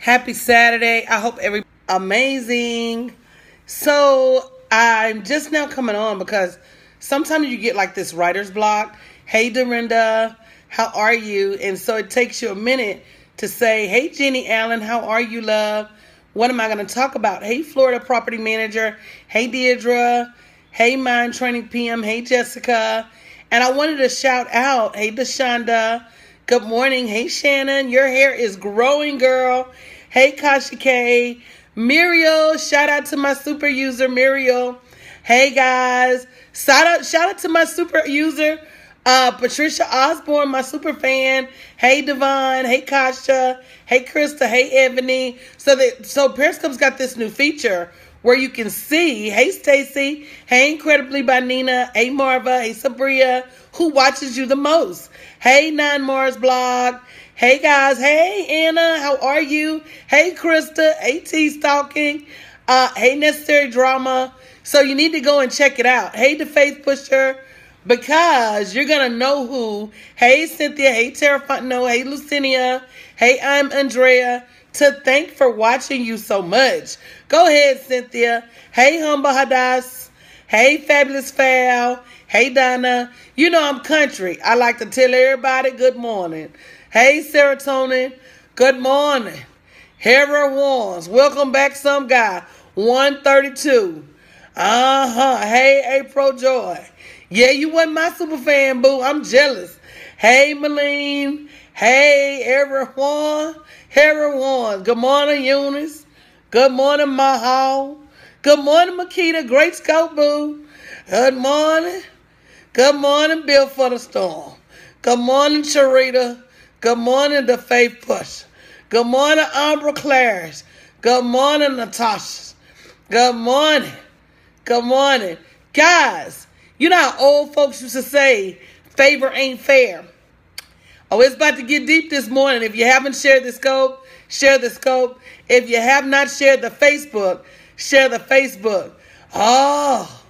Happy Saturday. I hope every amazing. So I'm just now coming on because sometimes you get like this writer's block. Hey Dorinda, how are you? And so it takes you a minute to say, hey Jenny Allen, how are you, love? What am I going to talk about? Hey Florida property manager. Hey Deidre. Hey Mind Training PM. Hey Jessica. And I wanted to shout out, hey Deshonda. Good morning. Hey Shannon, your hair is growing, girl. Hey Kasha K. Muriel, shout out to my super user, Muriel. Hey guys. Shout out to my super user, Patricia Osborne, my super fan. Hey Devon. Hey Kasha. Hey Krista. Hey Ebony. So Periscope's got this new feature where you can see, hey Stacy, hey Incredibly by Nina, hey Marva, hey Sabria, who watches you the most? Hey Nine Mars Blog, hey guys, hey Anna, how are you? Hey Krista, hey T Stalking, hey Necessary Drama. So you need to go and check it out. Hey The Faith Pusher, because you're going to know who. Hey Cynthia, hey Tara Fontenot, hey Lucinia, hey I'm Andrea, to thank for watching you so much. Go ahead, Cynthia. Hey, Humble Hadass. Hey, Fabulous Fal. Hey, Donna. You know I'm country. I like to tell everybody good morning. Hey, Serotonin. Good morning. Hera Wands. Welcome back, some guy. 132. Hey, April Joy. Yeah, you wasn't my super fan, boo. I'm jealous. Hey, Malene. Hey, everyone. Everyone. Good morning, Eunice. Good morning, Mahal. Good morning, Makita. Great scope, boo. Good morning. Good morning, Bill for the Storm. Good morning, Sharita. Good morning, The Faith Push. Good morning, Ambra Claris. Good morning, Natasha. Good morning. Good morning. Guys, you know how old folks used to say, favor ain't fair. Oh, it's about to get deep this morning. If you haven't shared the scope, share the scope. If you have not shared the Facebook, share the Facebook. Oh,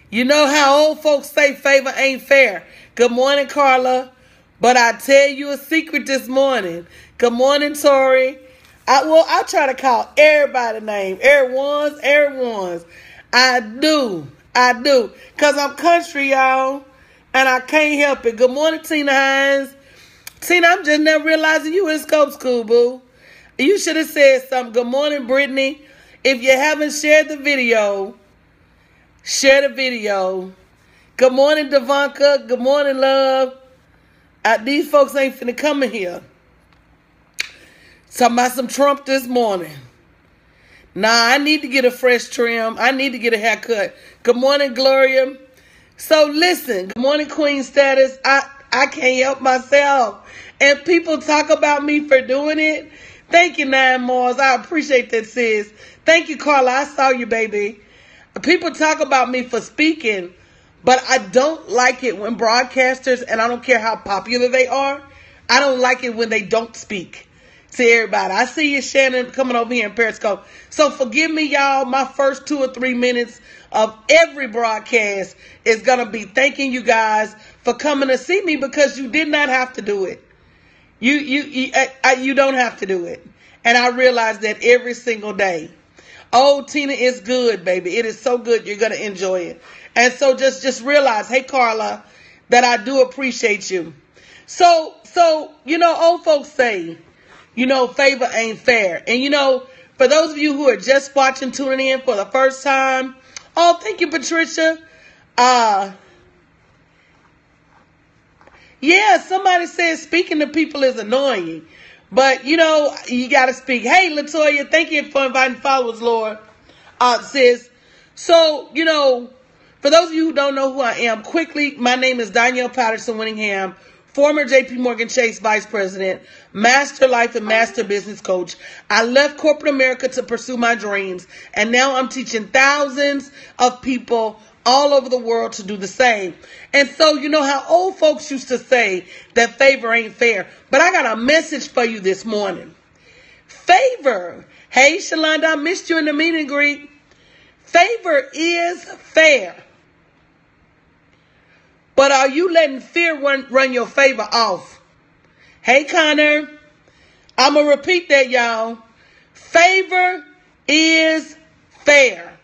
you know how old folks say favor ain't fair. Good morning, Carla. But I tell you a secret this morning. Good morning, Tori. I'll try to call everybody name. Everyone's. I do. Because I'm country, y'all. And I can't help it. Good morning, Tina Hines. Tina, I'm just now realizing you in Scope School, boo. You should have said something. Good morning, Brittany. If you haven't shared the video, share the video. Good morning, Devanka. Good morning, love. These folks ain't finna come in here. Talking about some Trump this morning. Nah, I need to get a fresh trim. I need to get a haircut. Good morning, Gloria. So listen, good morning, Queen Status. I can't help myself. And people talk about me for doing it. Thank you, Nine Mars. I appreciate that, sis. Thank you, Carla. I saw you, baby. People talk about me for speaking, but I don't like it when broadcasters, and I don't care how popular they are, I don't like it when they don't speak to everybody. I see you, Shannon, coming over here in Periscope. So forgive me, y'all. My first 2 or 3 minutes of every broadcast is going to be thanking you guys for coming to see me, because you did not have to do it. You don't have to do it. And I realize that every single day. Oh, Tina, is good, baby. It is so good. You're going to enjoy it. And so just realize, hey, Carla, that I do appreciate you. So, old folks say, favor ain't fair. And, for those of you who are just watching, tuning in for the first time, oh, thank you, Patricia. Yeah, somebody says speaking to people is annoying. But, you got to speak. Hey, Latoya, thank you for inviting followers, Lord. Sis. So, for those of you who don't know who I am, quickly, my name is Danielle Patterson Winningham, former JP Morgan Chase Vice President, Master Life and Master Business Coach. I left corporate America to pursue my dreams, and now I'm teaching thousands of people all over the world to do the same. And so, you know how old folks used to say that favor ain't fair. But I got a message for you this morning. Favor. Hey, Shalonda, I missed you in the meet and greet. Favor is fair. But are you letting fear run your favor off? Hey, Connor. I'm going to repeat that, y'all. Favor is fair.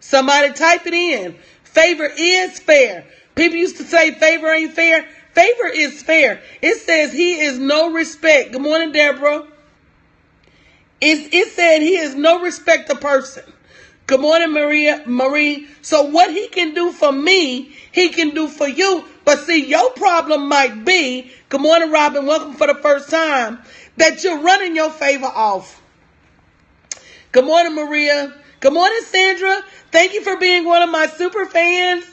Somebody type it in. Favor is fair. People used to say favor ain't fair. Favor is fair. It says he is no respect. Good morning, Deborah. It said he is no respect to person. Good morning, Marie. So what he can do for me, he can do for you. But see, your problem might be, good morning, Robin, welcome for the first time, that you're running your favor off. Good morning, Maria. Good morning, Sandra. Thank you for being one of my super fans.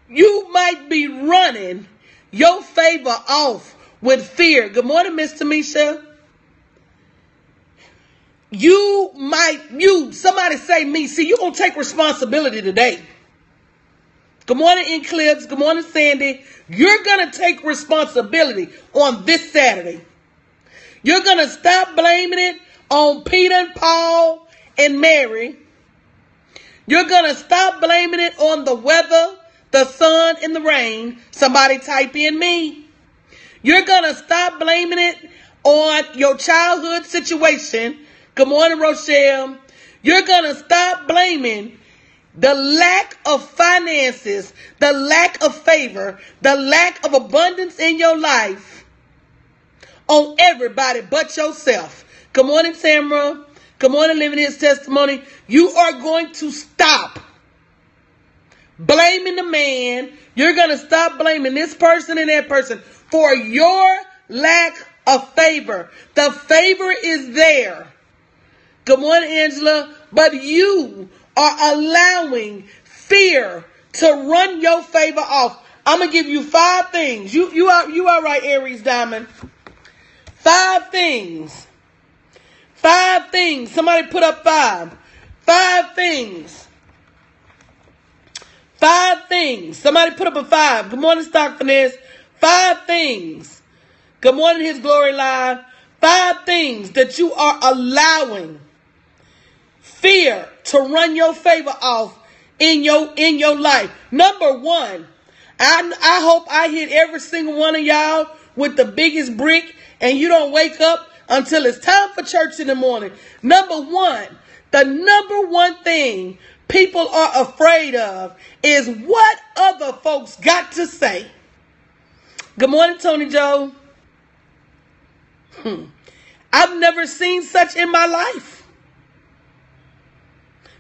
You might be running your favor off with fear. Good morning, Miss Tamisha. Somebody say me. See, you're going to take responsibility today. Good morning, Eclipse. Good morning, Sandy. You're going to take responsibility on this Saturday. You're going to stop blaming it on Peter and Paul and Mary. You're going to stop blaming it on the weather, the sun, and the rain. Somebody type in me. You're going to stop blaming it on your childhood situation. Good morning, Rochelle. You're going to stop blaming the lack of finances, the lack of favor, the lack of abundance in your life on everybody but yourself. Good morning, Tamara. Good morning, Living His Testimony. You are going to stop blaming the man. You're going to stop blaming this person and that person for your lack of favor. The favor is there. Good morning, Angela. But you are allowing fear to run your favor off. I'm going to give you 5 things. You are right, Aries Diamond. 5 things. 5 things. Somebody put up 5. 5 things. 5 things. Somebody put up a 5. Good morning, Stock Finesse. 5 things. Good morning, His Glory Live. 5 things that you are allowing fear to run your favor off in your life. Number 1, I hope I hit every single one of y'all with the biggest brick and you don't wake up until it's time for church in the morning. Number 1, the number 1 thing people are afraid of is what other folks got to say. Good morning, Tony Joe. I've never seen such in my life.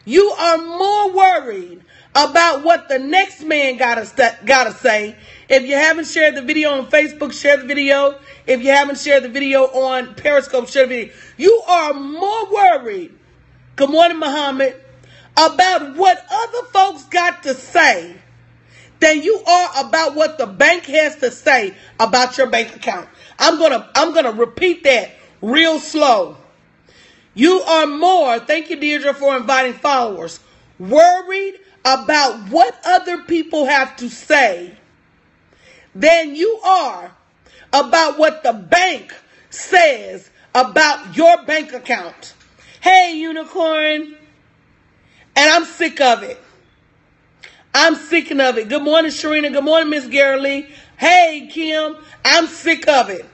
You are more worried about what the next man gotta say. If you haven't shared the video on Facebook, share the video. If you haven't shared the video on Periscope, share the video. You are more worried, good morning, Muhammad, about what other folks got to say than you are about what the bank has to say about your bank account. I'm gonna repeat that real slow. You are more, thank you, Deirdre, for inviting followers, worried about what other people have to say than you are about what the bank says about your bank account. Hey, Unicorn. And I'm sick of it. I'm sick of it. Good morning, Sharina. Good morning, Miss Gary. Hey, Kim. I'm sick of it.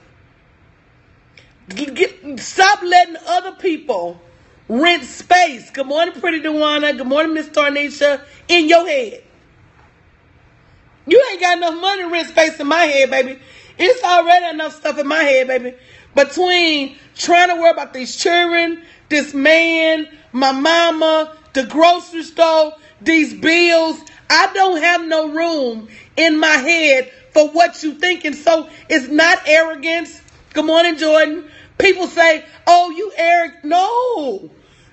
Stop letting other people rent space. Good morning, Pretty Dewana. Good morning, Miss Tarnisha. In your head. You ain't got enough money to rent space in my head, baby. It's already enough stuff in my head, baby. Between trying to worry about these children, this man, my mama, the grocery store, these bills, I don't have no room in my head for what you thinking. So it's not arrogance. Good morning, Jordan. People say, oh, you arrogant.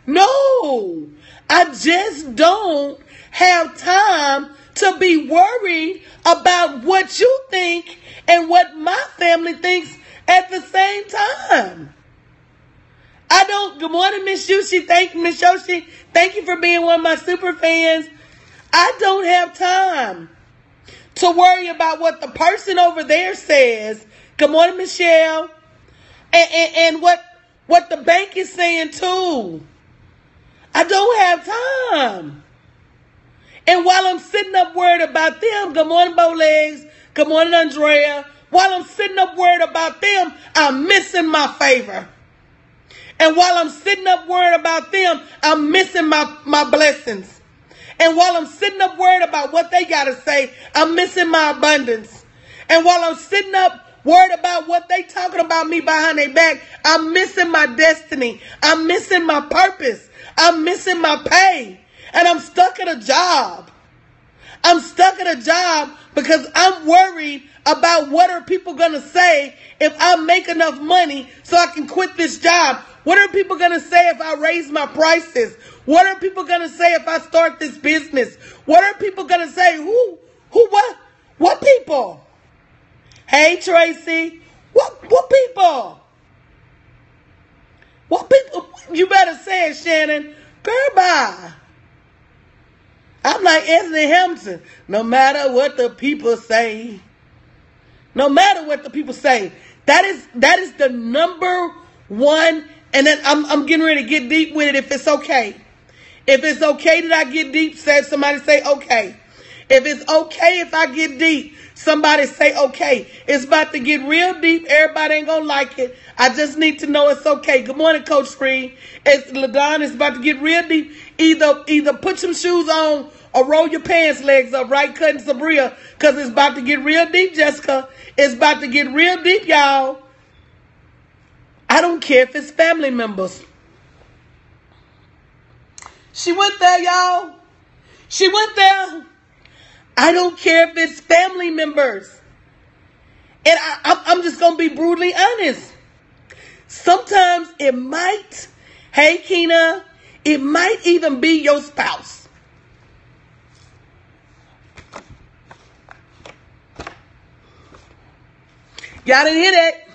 No. I just don't have time to be worried about what you think and what my family thinks at the same time. I don't. Good morning, Miss Yoshi. Miss Yoshi. Thank you for being one of my super fans. I don't have time to worry about what the person over there says. Good morning, Michelle. And what the bank is saying too. I don't have time. And while I'm sitting up worried about them, good morning, Bowlegs. Good morning, Andrea. While I'm sitting up worried about them, I'm missing my favor. And while I'm sitting up worried about them, I'm missing my blessings. And while I'm sitting up worried about what they got to say, I'm missing my abundance. And while I'm sitting up worried about what they talking about me behind their back, I'm missing my destiny. I'm missing my purpose. I'm missing my pay. And I'm stuck at a job. I'm stuck at a job because I'm worried about what are people going to say if I make enough money so I can quit this job. What are people going to say if I raise my prices? What are people going to say if I start this business? What are people going to say? What people? Hey, Tracy. What people? What people? You better say it, Shannon. Girl, bye. I'm like Anthony Hamilton. No matter what the people say. No matter what the people say. That is the number one. And then I'm getting ready to get deep with it if it's okay. If it's okay that I get deep, somebody say okay. If it's okay if I get deep, somebody say okay. It's about to get real deep. Everybody ain't going to like it. I just need to know it's okay. Good morning, Coach Reed. It's LaDon. It's about to get real deep. Either put some shoes on or roll your pants legs up, right, Cutting Sabria, because it's about to get real deep, Jessica. It's about to get real deep, y'all. I don't care if it's family members. She went there, y'all. She went there. I don't care if it's family members. And I'm just going to be brutally honest. Sometimes it might, hey, Keena, it might even be your spouse. Y'all didn't hear that.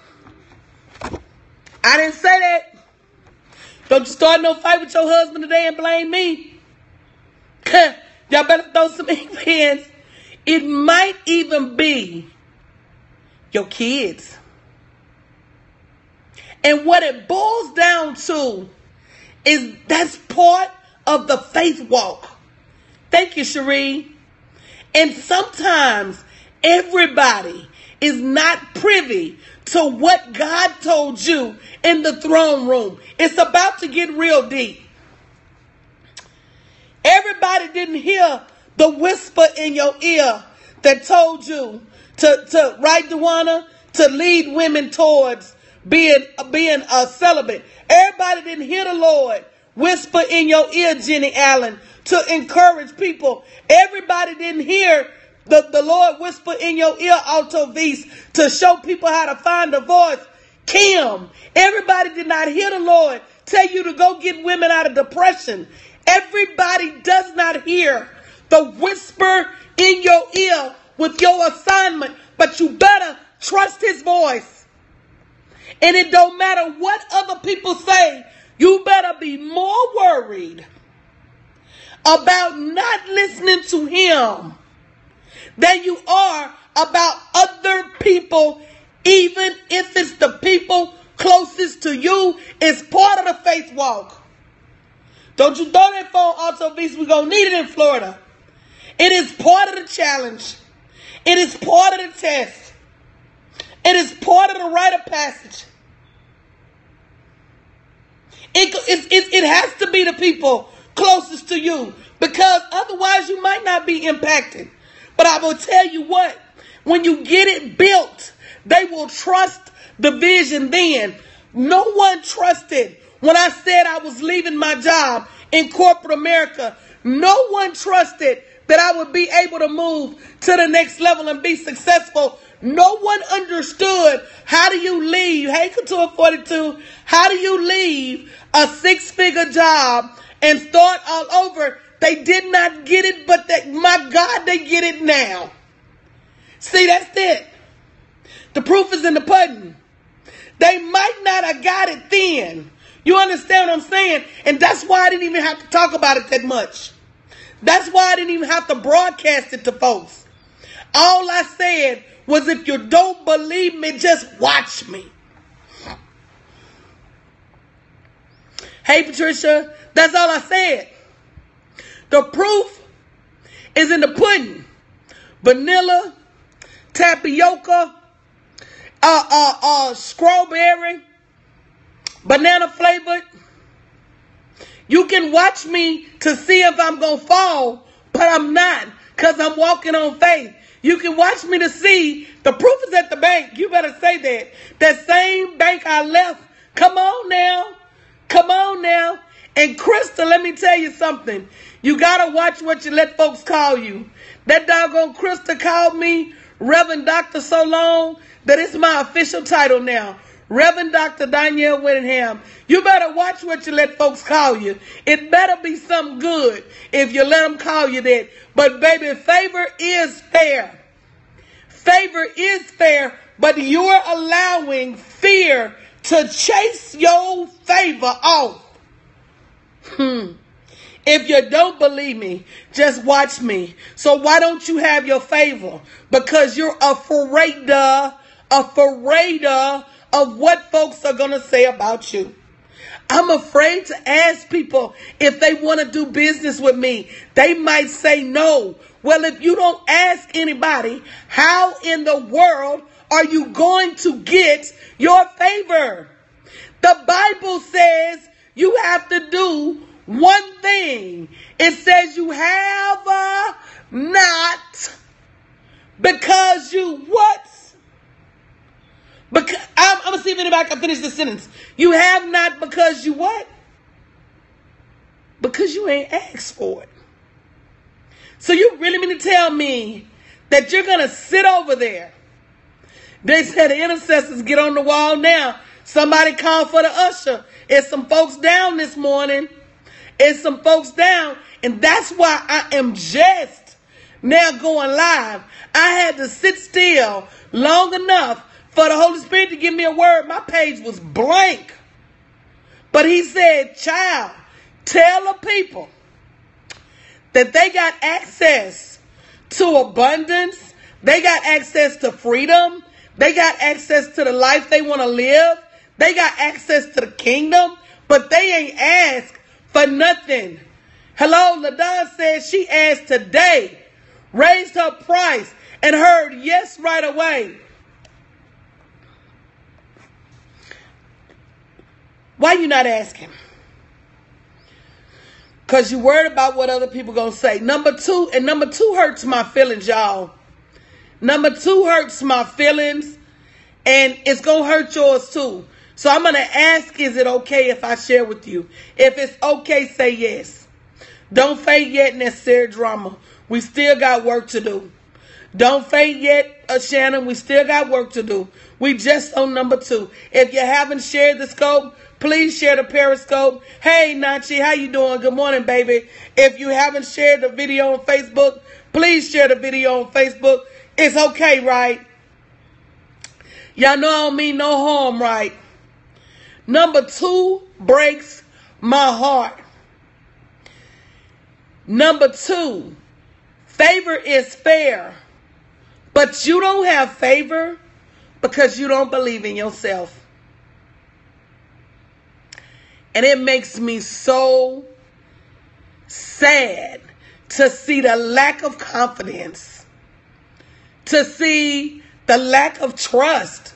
I didn't say that. Don't you start no fight with your husband today and blame me. Y'all better throw some ink pens. It might even be your kids. And what it boils down to is that's part of the faith walk. Thank you, Cherie. And sometimes everybody is not privy to what God told you in the throne room. It's about to get real deep. Everybody didn't hear the whisper in your ear that told you to right, Dewana, to lead women towards being a celibate. Everybody didn't hear the Lord whisper in your ear, Jenny Allen, to encourage people. Everybody didn't hear the Lord whisper in your ear, Alto Vise, to show people how to find a voice. Kim, everybody did not hear the Lord tell you to go get women out of depression. Everybody does not hear the whisper in your ear with your assignment, but you better trust his voice. And it don't matter what other people say, you better be more worried about not listening to him than you are about other people, even if it's the people closest to you. It's part of the faith walk. Don't you throw that phone Alto Vise. We're going to need it in Florida. It is part of the challenge. It is part of the test. It is part of the rite of passage. It has to be the people closest to you, because otherwise you might not be impacted. But I will tell you what, when you get it built, they will trust the vision then. No one trusted when I said I was leaving my job in corporate America. No one trusted that I would be able to move to the next level and be successful. No one understood, how do you leave? Hey, Couture 42, how do you leave a 6-figure job and start all over? They did not get it, but my God, they get it now. See, that's it. The proof is in the pudding. They might not have got it then. You understand what I'm saying? And that's why I didn't even have to talk about it that much. That's why I didn't even have to broadcast it to folks. All I said was, if you don't believe me, just watch me. Hey, Patricia, that's all I said. The proof is in the pudding. Vanilla, tapioca, strawberry, Banana flavored. You can watch me to see if I'm going to fall, but I'm not, because I'm walking on faith. You can watch me to see the proof is at the bank. You better say that. That same bank I left. Come on now. Come on now. And Krista, let me tell you something. You got to watch what you let folks call you. That doggone Krista called me Reverend Dr. so long that it's my official title now. Reverend Dr. Danielle Whittingham. You better watch what you let folks call you. It better be something good if you let them call you that. But baby, favor is fair. Favor is fair, but you're allowing fear to chase your favor off. If you don't believe me, just watch me. So why don't you have your favor? Because you're afraid of what folks are going to say about you. I'm afraid to ask people if they want to do business with me. They might say no. Well, if you don't ask anybody, how in the world are you going to get your favor? The Bible says you have to do one thing. It says you have not because you what? Because I'm going to see if anybody can finish the sentence. You have not because you what? Because you ain't asked for it. So you really mean to tell me that you're going to sit over there? They said the intercessors get on the wall now. Somebody called for the usher. It's some folks down this morning. It's some folks down. And that's why I am just now going live. I had to sit still long enough for the Holy Spirit to give me a word. My page was blank. But he said, child, tell the people that they got access to abundance. They got access to freedom. They got access to the life they want to live. They got access to the kingdom. But they ain't asked for nothing. Hello, LaDon said she asked today, raised her price, and heard yes right away. Why you not asking? Because you worried about what other people going to say. Number two hurts my feelings, y'all. Number 2 hurts my feelings, and it's going to hurt yours too. So I'm going to ask, is it okay if I share with you? If it's okay, say yes. Don't fade yet, necessary drama. We still got work to do. Don't fade yet, Shannon. We still got work to do. We just on number 2. If you haven't shared the scope, please share the Periscope. Hey, Nachi, how you doing? Good morning, baby. If you haven't shared the video on Facebook, please share the video on Facebook. It's okay, right? Y'all know I don't mean no harm, right? Number 2 breaks my heart. Number 2, favor is fair. But you don't have favor because you don't believe in yourself. And it makes me so sad to see the lack of confidence, to see the lack of trust,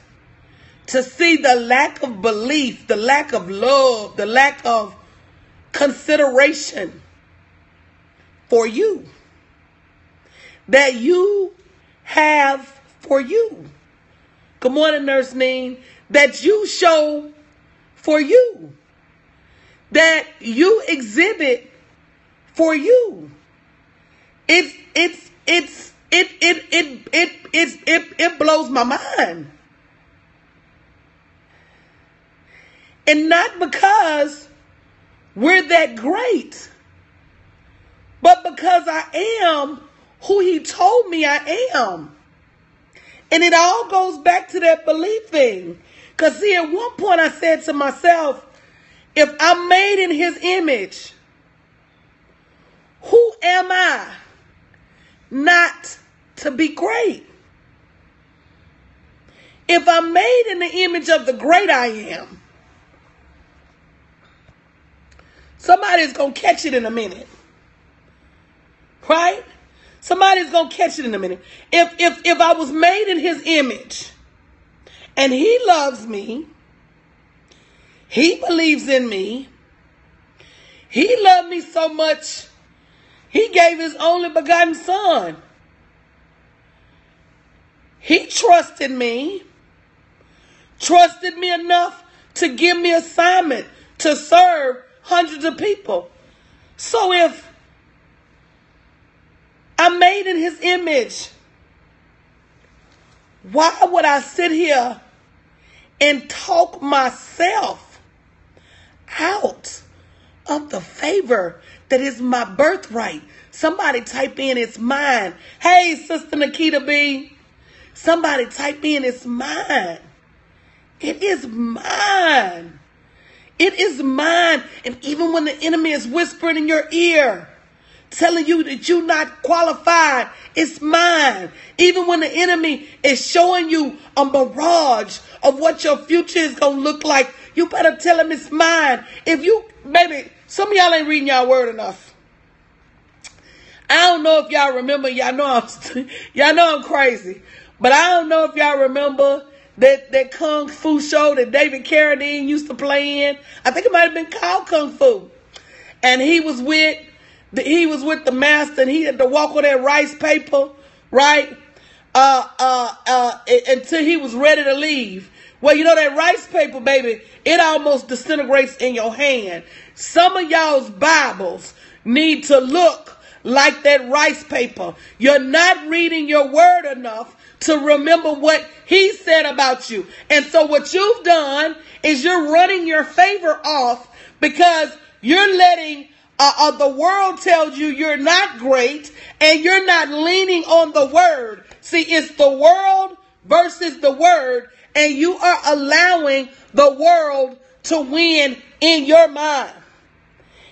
to see the lack of belief, the lack of love, the lack of consideration for you that you have for you. Good morning, Nurse Neen. That you show for you. That you exhibit for you. It blows my mind. And not because we're that great, but because I am who he told me I am. And it all goes back to that belief thing. Because see, at one point I said to myself, if I'm made in his image, who am I not to be great? If I'm made in the image of the great I am, somebody's going to catch it in a minute. Right? Somebody's going to catch it in a minute. If I was made in his image and he loves me, He believes in me. He loved me so much, he gave his only begotten son. He trusted me enough to give me assignment to serve hundreds of people. So if I'm made in his image, why would I sit here and talk myself out of the favor that is my birthright? Somebody type in, it's mine. Hey, Sister Nikita B. Somebody type in, it's mine. It is mine. It is mine. And even when the enemy is whispering in your ear, telling you that you're not qualified, it's mine. Even when the enemy is showing you a mirage of what your future is going to look like, you better tell him it's mine. If you, baby, some of y'all ain't reading y'all word enough. I don't know if y'all remember, y'all know I'm crazy, but I don't know if y'all remember that Kung Fu show that David Carradine used to play in. I think it might have been called Kung Fu. And he was with the master, and he had to walk on that rice paper, right? Until he was ready to leave. Well, you know that rice paper, baby, it almost disintegrates in your hand. Some of y'all's Bibles need to look like that rice paper. You're not reading your word enough to remember what he said about you. And so what you've done is you're running your favor off because you're letting the world tell you you're not great, and you're not leaning on the word. See, it's the world versus the word, and you are allowing the world to win in your mind.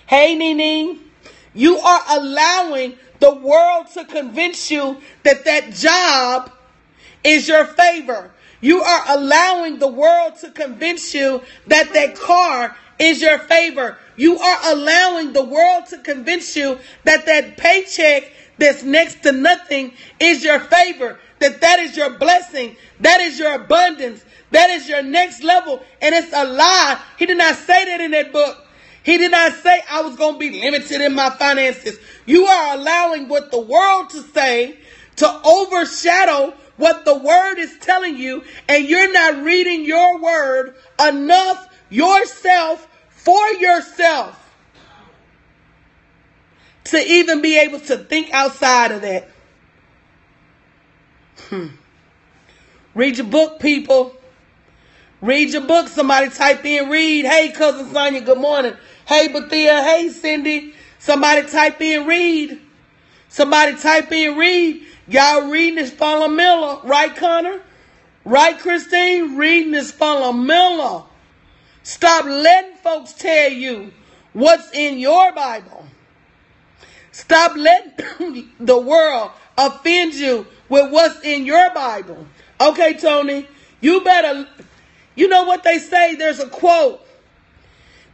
Hey, Nene, you are allowing the world to convince you that that job is your favor. You are allowing the world to convince you that that car is your favor. You are allowing the world to convince you that that paycheck that's next to nothing is your favor, that is your blessing, that is your abundance, that is your next level. And it's a lie. He did not say that in that book. He did not say I was going to be limited in my finances. You are allowing what the world to say to overshadow what the word is telling you, and you're not reading your word enough yourself for yourself to even be able to think outside of that. Read your book, people. Read your book. Somebody type in read. Hey, Cousin Sonia, good morning. Hey, Bethia. Hey, Cindy. Somebody type in read. Somebody type in read. Y'all reading this fundamental, right, Connor? Right, Christine? Reading this fundamental. Stop letting folks tell you what's in your Bible. Stop letting the world offend you with what's in your Bible. Okay, Tony, you better, you know what they say? There's a quote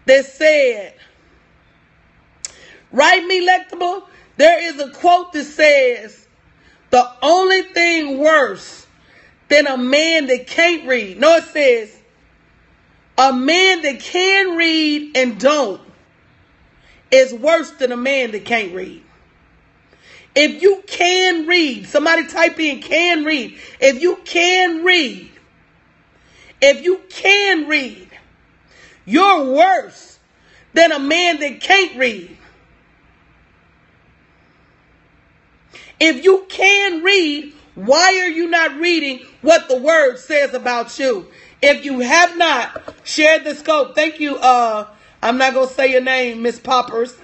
that said, right, me Lectable? There is a quote that says, the only thing worse than a man that can't read. No, it says, a man that can read and don't is worse than a man that can't read. If you can read, somebody type in can read. If you can read, you're worse than a man that can't read. If you can read, why are you not reading what the word says about you? If you have not shared the scope, thank you. I'm not going to say your name, Miss Poppers.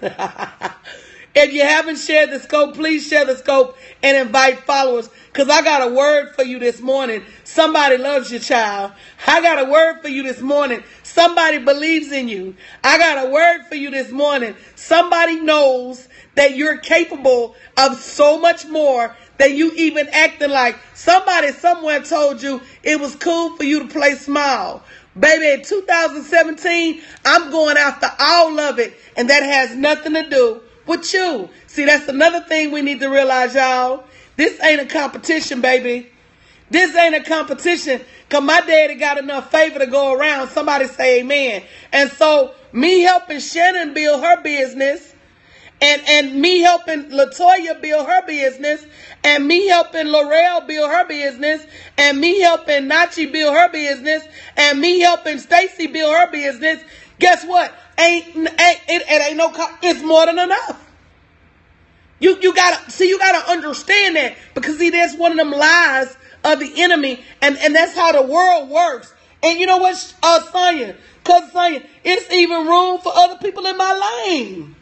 If you haven't shared the scope, please share the scope and invite followers, because I got a word for you this morning. Somebody loves you, child. I got a word for you this morning. Somebody believes in you. I got a word for you this morning. Somebody knows that you're capable of so much more than you even acting like. Somebody somewhere told you it was cool for you to play small. Baby, in 2017, I'm going after all of it, and that has nothing to do with you. See, that's another thing we need to realize, y'all. This ain't a competition, baby. This ain't a competition, because my daddy got enough favor to go around. Somebody say amen. And so me helping Shannon build her business, and me helping Latoya build her business, and me helping Laurel build her business, and me helping Nachi build her business, and me helping Stacy build her business, guess what? It's more than enough. You gotta understand that, because see, that's one of them lies of the enemy, and that's how the world works. And you know what, Sonya, cousin Sonya, it's even room for other people in my lane.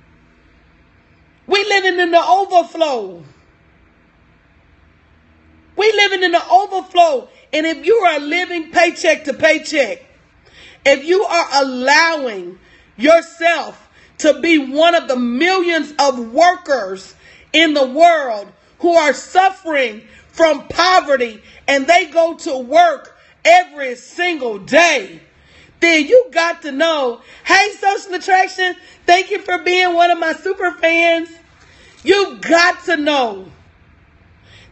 We living in the overflow. We living in the overflow. And if you are living paycheck to paycheck, if you are allowing yourself to be one of the millions of workers in the world who are suffering from poverty, and they go to work every single day, then you got to know, hey, Social Attraction, thank you for being one of my super fans. You got to know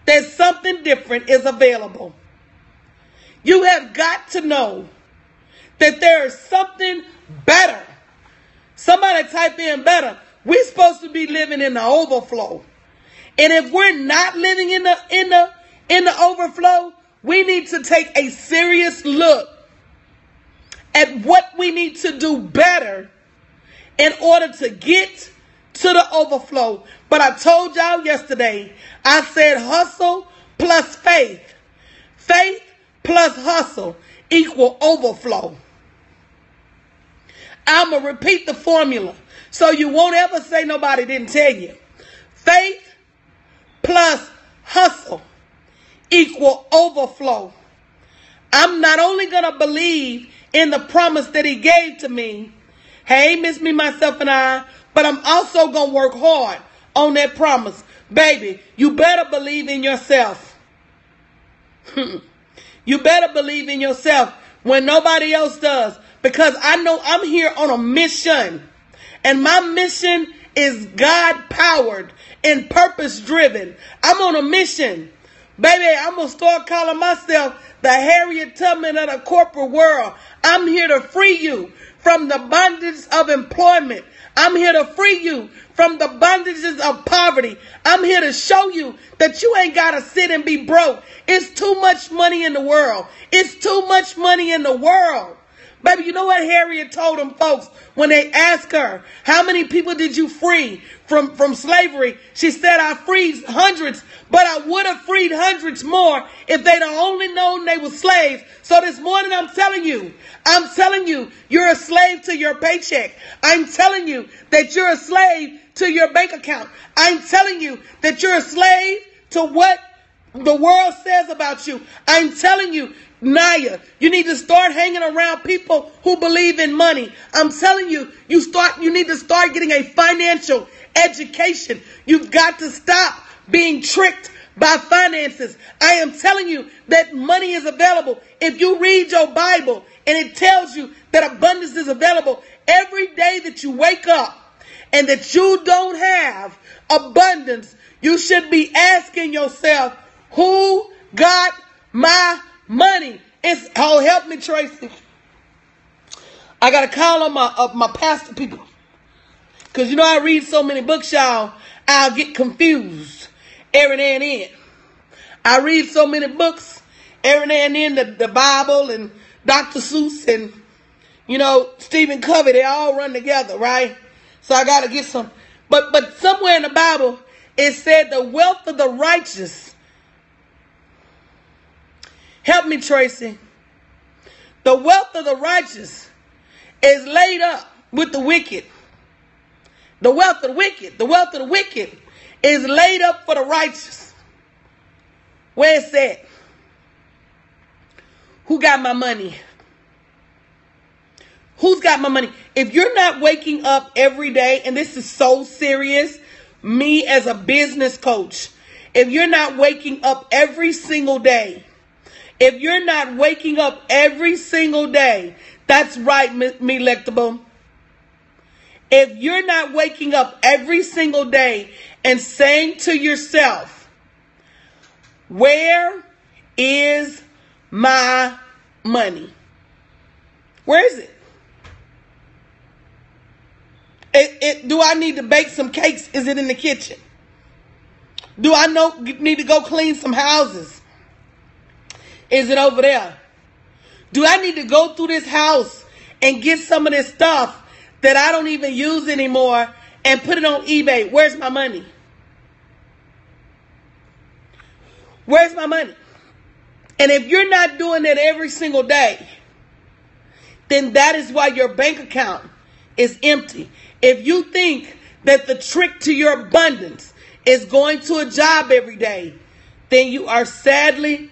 that something different is available. You have got to know that there is something better. Somebody type in better. We're supposed to be living in the overflow. And if we're not living in the overflow, we need to take a serious look at what we need to do better in order to get to the overflow. But I told y'all yesterday, I said hustle plus faith. Faith plus hustle equal overflow. I'm going to repeat the formula so you won't ever say nobody didn't tell you. Faith plus hustle equal overflow. I'm not only going to believe in the promise that he gave to me, hey, Miss Me, Myself, and I, but I'm also going to work hard on that promise. Baby, you better believe in yourself. You better believe in yourself when nobody else does, because I know I'm here on a mission, and my mission is God-powered and purpose-driven. I'm on a mission. Baby, I'm going to start calling myself the Harriet Tubman of the corporate world. I'm here to free you from the bondage of employment. I'm here to free you from the bondages of poverty. I'm here to show you that you ain't got to sit and be broke. It's too much money in the world. It's too much money in the world. Baby, you know what Harriet told them folks when they asked her, how many people did you free from slavery? She said, I freed hundreds, but I would have freed hundreds more if they'd only known they were slaves. So this morning I'm telling you, you're a slave to your paycheck. I'm telling you that you're a slave to your bank account. I'm telling you that you're a slave to what the world says about you. I'm telling you, Naya, you need to start hanging around people who believe in money. I'm telling you, you need to start getting a financial education. You've got to stop being tricked by finances. I am telling you that money is available. If you read your Bible and it tells you that abundance is available, every day that you wake up and that you don't have abundance, you should be asking yourself, who got my money? Help me, Tracy. I got to call on my pastor people. Because you know I read so many books, y'all, I'll get confused every now and then. I read so many books every now and then, the Bible and Dr. Seuss and, Stephen Covey, they all run together, right? So I got to get some. But somewhere in the Bible, it said the wealth of the righteous. Help me, Tracy. The wealth of the righteous is laid up with the wicked. The wealth of the wicked is laid up for the righteous. Where is that? Who got my money? Who's got my money? If you're not waking up every day, and this is so serious, me as a business coach, if you're not waking up every single day, that's right, me electable. If you're not waking up every single day and saying to yourself, where is my money? Where is it? Do I need to bake some cakes? Is it in the kitchen? Do I need to go clean some houses? Is it over there? Do I need to go through this house and get some of this stuff that I don't even use anymore and put it on eBay? Where's my money? Where's my money? And if you're not doing that every single day, then that is why your bank account is empty. If you think that the trick to your abundance is going to a job every day, then you are sadly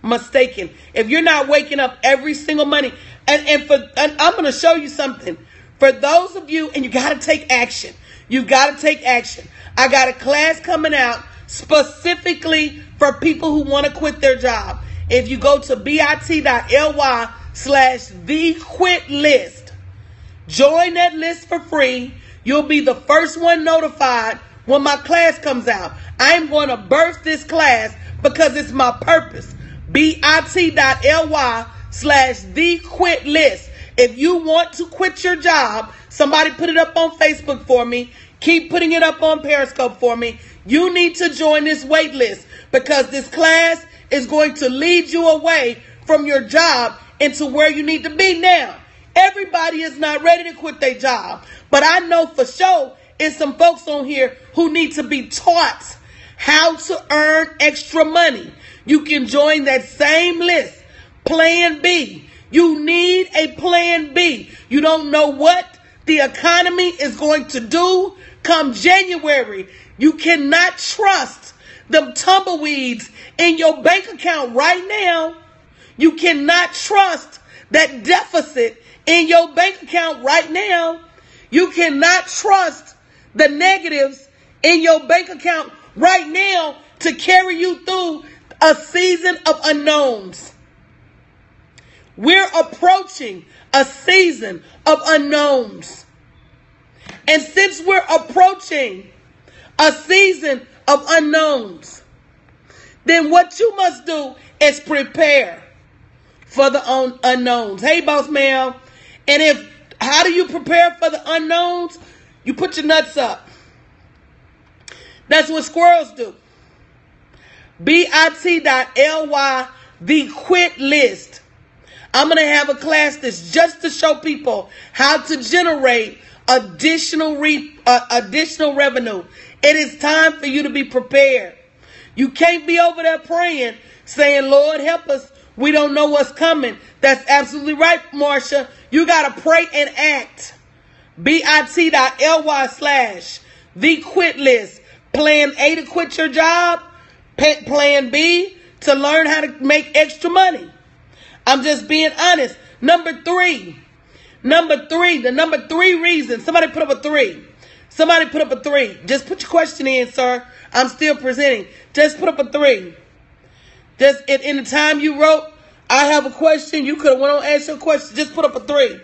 mistaken. If you're not waking up every single morning, and I'm going to show you something. For those of you, and you got to take action. You got to take action. I got a class coming out specifically for people who want to quit their job. If you go to bit.ly/thequitlist, join that list for free. You'll be the first one notified when my class comes out. I'm going to birth this class because it's my purpose. bit.ly/thequitlist. If you want to quit your job, somebody put it up on Facebook for me. Keep putting it up on Periscope for me. You need to join this wait list because this class is going to lead you away from your job into where you need to be now. Everybody is not ready to quit their job, but I know for sure it's some folks on here who need to be taught how to earn extra money. You can join that same list. Plan B. You need a plan B. You don't know what the economy is going to do come January. You cannot trust them tumbleweeds in your bank account right now. You cannot trust that deficit in your bank account right now. You cannot trust the negatives in your bank account right now to carry you through a season of unknowns. We're approaching a season of unknowns. And since we're approaching a season of unknowns, then what you must do is prepare for the unknowns. Hey, boss man. And how do you prepare for the unknowns? You put your nuts up. That's what squirrels do. bit.ly, the quit list. I'm going to have a class that's just to show people how to generate additional revenue. It is time for you to be prepared. You can't be over there praying, saying, Lord, help us. We don't know what's coming. That's absolutely right, Marsha. You got to pray and act. bit.ly/the quit list. Plan A to quit your job. Plan B to learn how to make extra money. I'm just being honest. Number three, the number three reason. Somebody put up a 3. Somebody put up a 3. Just put your question in, sir. I'm still presenting. Just put up a 3. Just in the time you wrote, I have a question. You could have went on and asked your question. Just put up a 3.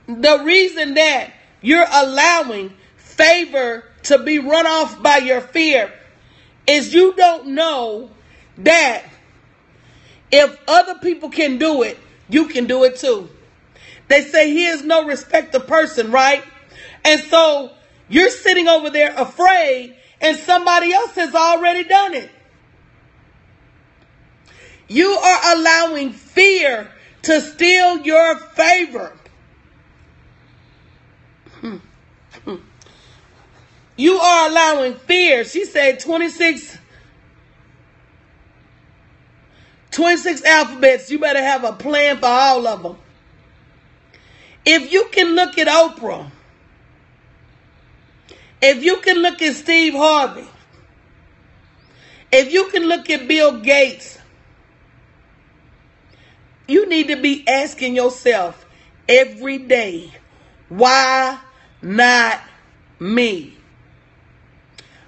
The reason that you're allowing favor to be run off by your fear is you don't know that if other people can do it, you can do it too. They say he is no respecter person, right? And so you're sitting over there afraid and somebody else has already done it. You are allowing fear to steal your favor. You are allowing fear. She said 26 alphabets. You better have a plan for all of them. If you can look at Oprah, if you can look at Steve Harvey, if you can look at Bill Gates, you need to be asking yourself every day, why not me?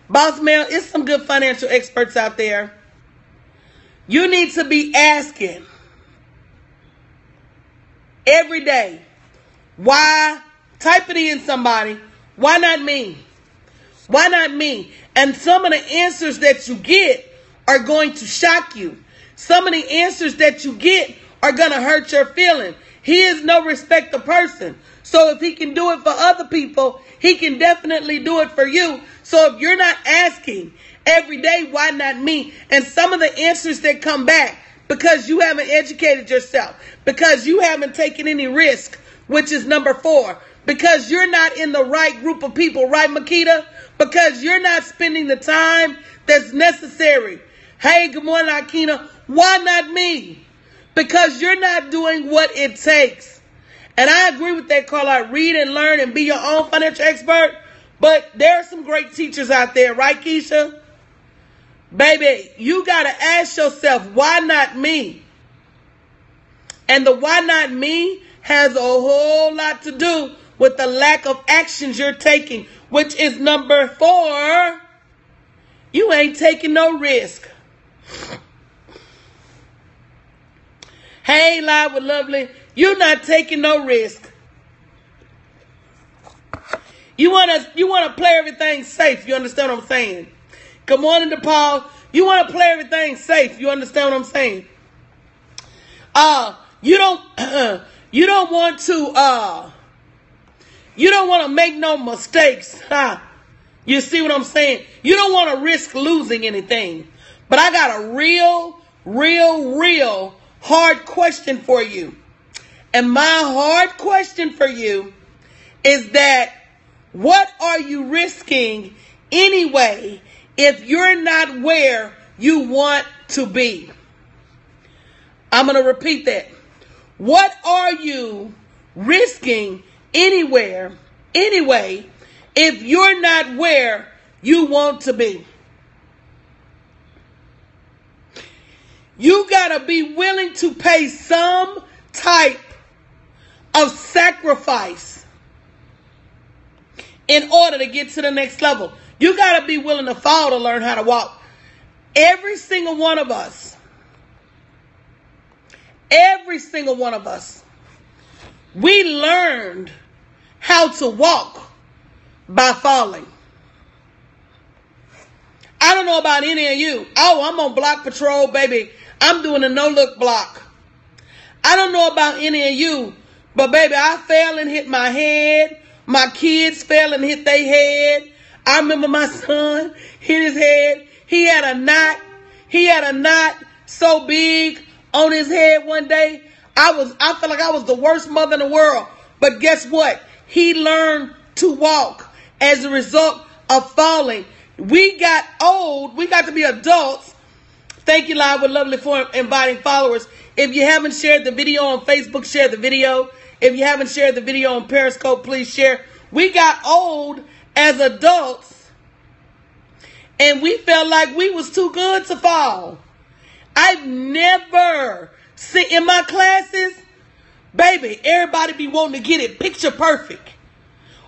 Boss man, it's some good financial experts out there. You need to be asking every day, why? Type it in, somebody. Why not me? Why not me? And some of the answers that you get are going to shock you. Some of the answers that you get are going to hurt your feeling. He is no respecter person. So if he can do it for other people, he can definitely do it for you. So if you're not asking every day, why not me? And some of the answers that come back, because you haven't educated yourself, because you haven't taken any risk, which is number 4, because you're not in the right group of people, right, Makita? Because you're not spending the time that's necessary. Hey, good morning, Akina. Why not me? Because you're not doing what it takes. And I agree with that, Carla. Read and learn and be your own financial expert. But there are some great teachers out there, right, Keisha? Baby, you got to ask yourself, why not me? And the why not me has a whole lot to do with the lack of actions you're taking, which is number 4. You ain't taking no risk. Hey, Live with Lovely, you're not taking no risk. You wanna play everything safe. You understand what I'm saying? Good morning, DePaul. You want to play everything safe. You understand what I'm saying? You don't want to make no mistakes. You see what I'm saying? You don't want to risk losing anything. But I got a real hard question for you. And my hard question for you is that what are you risking anyway if you're not where you want to be? I'm going to repeat that. What are you risking anyway if you're not where you want to be? You got to be willing to pay some type of sacrifice in order to get to the next level. You got to be willing to fall to learn how to walk. Every single one of us, we learned how to walk by falling. I don't know about any of you. Oh, I'm on block patrol, baby. I'm doing a no-look block. I don't know about any of you, but baby, I fell and hit my head. My kids fell and hit their head. I remember my son hit his head. He had a knot so big on his head one day. I felt like I was the worst mother in the world. But guess what? He learned to walk as a result of falling. We got old. We got to be adults. Thank you, Live with Lovely, for inviting followers. If you haven't shared the video on Facebook, share the video. If you haven't shared the video on Periscope, please share. We got old as adults, and we felt like we was too good to fall. I've never seen in my classes, baby, everybody be wanting to get it picture perfect.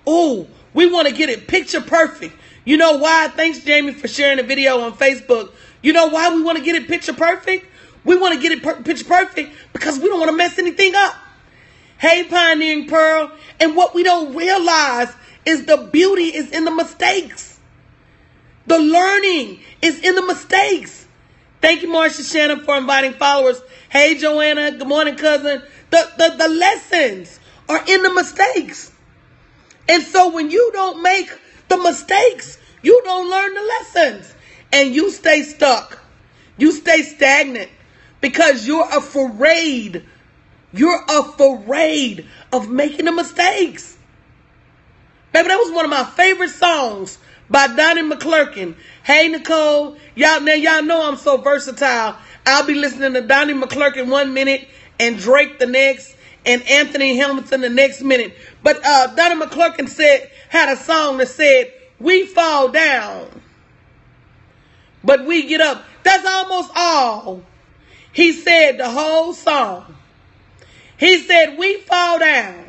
Oh, we want to get it picture perfect. You know why? Thanks, Jamie, for sharing the video on Facebook. You know why we want to get it picture perfect? We want to get it picture perfect because we don't want to mess anything up. Hey, Pioneering Pearl. And what we don't realize is the beauty is in the mistakes. The learning is in the mistakes. Thank you, Marsha Shannon, for inviting followers. Hey, Joanna. Good morning, cousin. The lessons are in the mistakes. And so when you don't make the mistakes, you don't learn the lessons. And you stay stuck. You stay stagnant because you're afraid. You're afraid of making the mistakes. Baby, that was one of my favorite songs by Donnie McClurkin. Hey, Nicole. Y'all know I'm so versatile. I'll be listening to Donnie McClurkin 1 minute and Drake the next and Anthony Hamilton the next minute. But Donnie McClurkin had a song that said, "We fall down, but we get up." That's almost all he said the whole song. He said, "We fall down,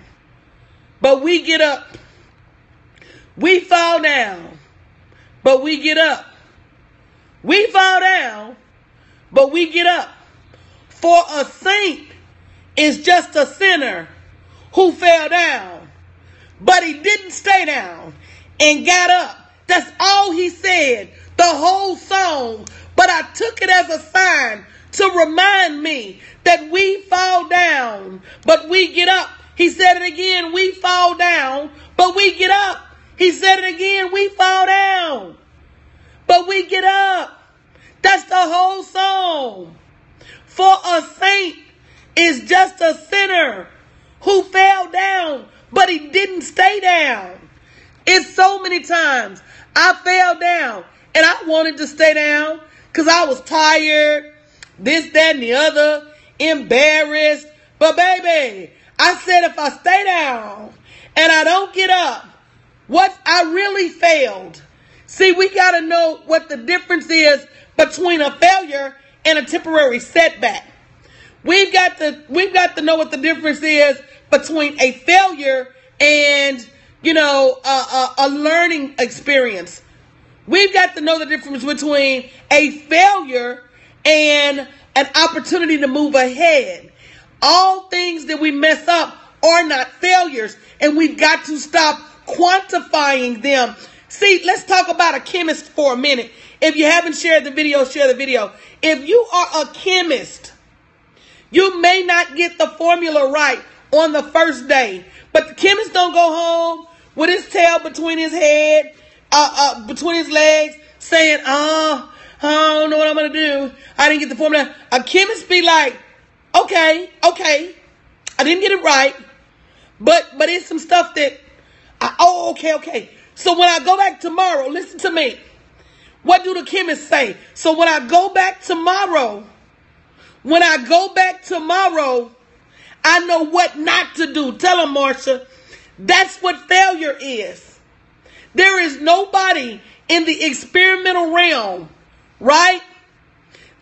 but we get up. We fall down, but we get up. We fall down, but we get up. For a saint is just a sinner who fell down, but he didn't stay down and got up." That's all he said the whole song, but I took it as a sign to remind me that we fall down, but we get up. He said it again, we fall down, but we get up. He said it again, we fall down, but we get up. That's the whole song. For a saint is just a sinner who fell down, but he didn't stay down. It's so many times I fell down and I wanted to stay down because I was tired, this, that, and the other, embarrassed. But baby, I said if I stay down and I don't get up, what I really failed. See, we got to know what the difference is between a failure and a temporary setback. We've got to know what the difference is between a failure and, a learning experience. We've got to know the difference between a failure and an opportunity to move ahead. All things that we mess up are not failures, and we've got to stop quantifying them. See, let's talk about a chemist for a minute. If you haven't shared the video, share the video. If you are a chemist, you may not get the formula right on the first day, but the chemist don't go home with his tail between his head, between his legs, saying, I don't know what I'm going to do. I didn't get the formula. A chemist be like, okay, I didn't get it right, but it's some stuff that, okay. So when I go back tomorrow, listen to me. What do the chemists say? So when I go back tomorrow, I know what not to do. Tell them, Marsha. That's what failure is. There is nobody in the experimental realm, right,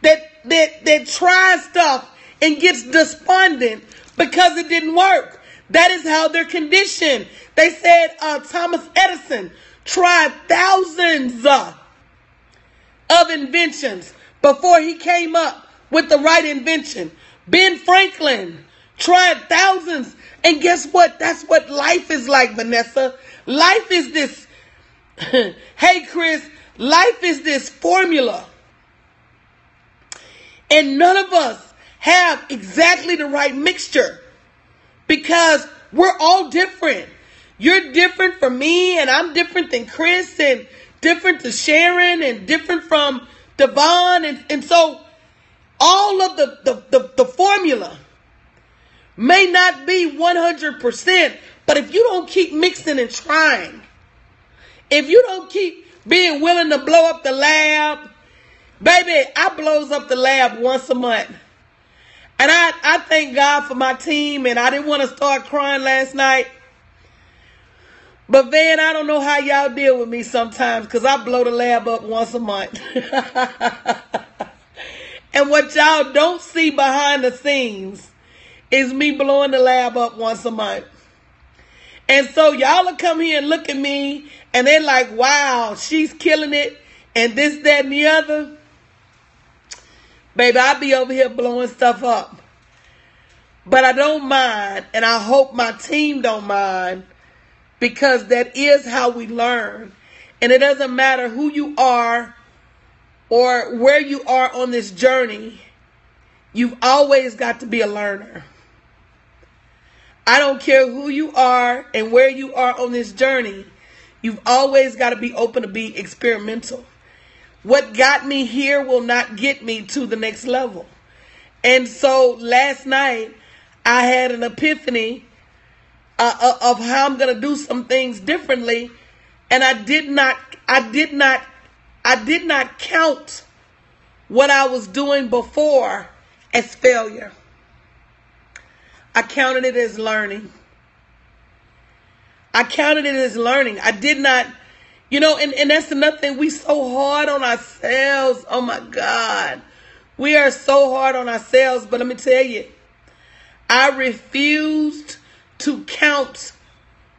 that tries stuff and gets despondent because it didn't work. That is how they're conditioned. They said Thomas Edison tried thousands of inventions before he came up with the right invention. Ben Franklin tried thousands. And guess what? That's what life is like, Vanessa. Life is this. Hey, Chris, life is this formula. And none of us have exactly the right mixture because we're all different. You're different from me, and I'm different than Chris, and different to Sharon, and different from Devon. And so all of the formula may not be 100%, but if you don't keep mixing and trying, if you don't keep being willing to blow up the lab, baby, I blows up the lab once a month. And I thank God for my team, and I didn't want to start crying last night. But Van, I don't know how y'all deal with me sometimes because I blow the lab up once a month. And what y'all don't see behind the scenes is me blowing the lab up once a month. And so y'all will come here and look at me and they're like, wow, she's killing it. And this, that, and the other. Baby, I be over here blowing stuff up. But I don't mind, and I hope my team don't mind, because that is how we learn. And it doesn't matter who you are or where you are on this journey. You've always got to be a learner. I don't care who you are and where you are on this journey. You've always got to be open to be experimental. What got me here will not get me to the next level. And so last night I had an epiphany of how I'm going to do some things differently. And I did not count what I was doing before as failure. I counted it as learning. I did not, and that's another thing. We so hard on ourselves. Oh my God. We are so hard on ourselves. But let me tell you, I refused to count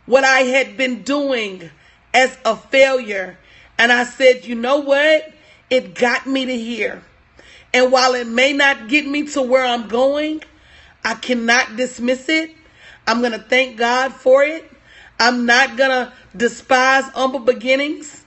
what I had been doing as a failure. And I said, you know what? It got me to here. And while it may not get me to where I'm going, I cannot dismiss it. I'm going to thank God for it. I'm not going to despise humble beginnings.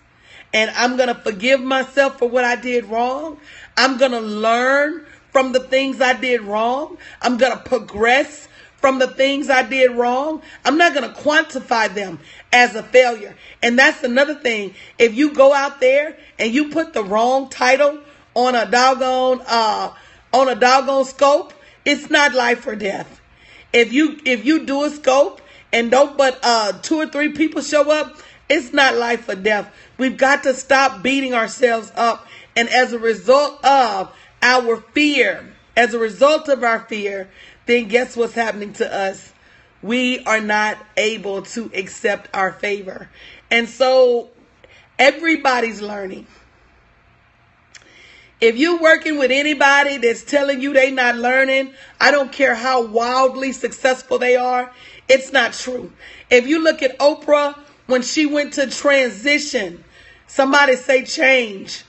and I'm going to forgive myself for what I did wrong. I'm going to learn from the things I did wrong. I'm going to progress from the things I did wrong. I'm not going to quantify them as a failure. And that's another thing. If you go out there and you put the wrong title on a doggone scope, it's not life or death. If you do a scope and don't but 2 or 3 people show up, it's not life or death. We've got to stop beating ourselves up. And as a result of our fear, then guess what's happening to us? We are not able to accept our favor. And so everybody's learning. If you're working with anybody that's telling you they not learning, I don't care how wildly successful they are, it's not true. If you look at Oprah, when she went to transition, somebody say change.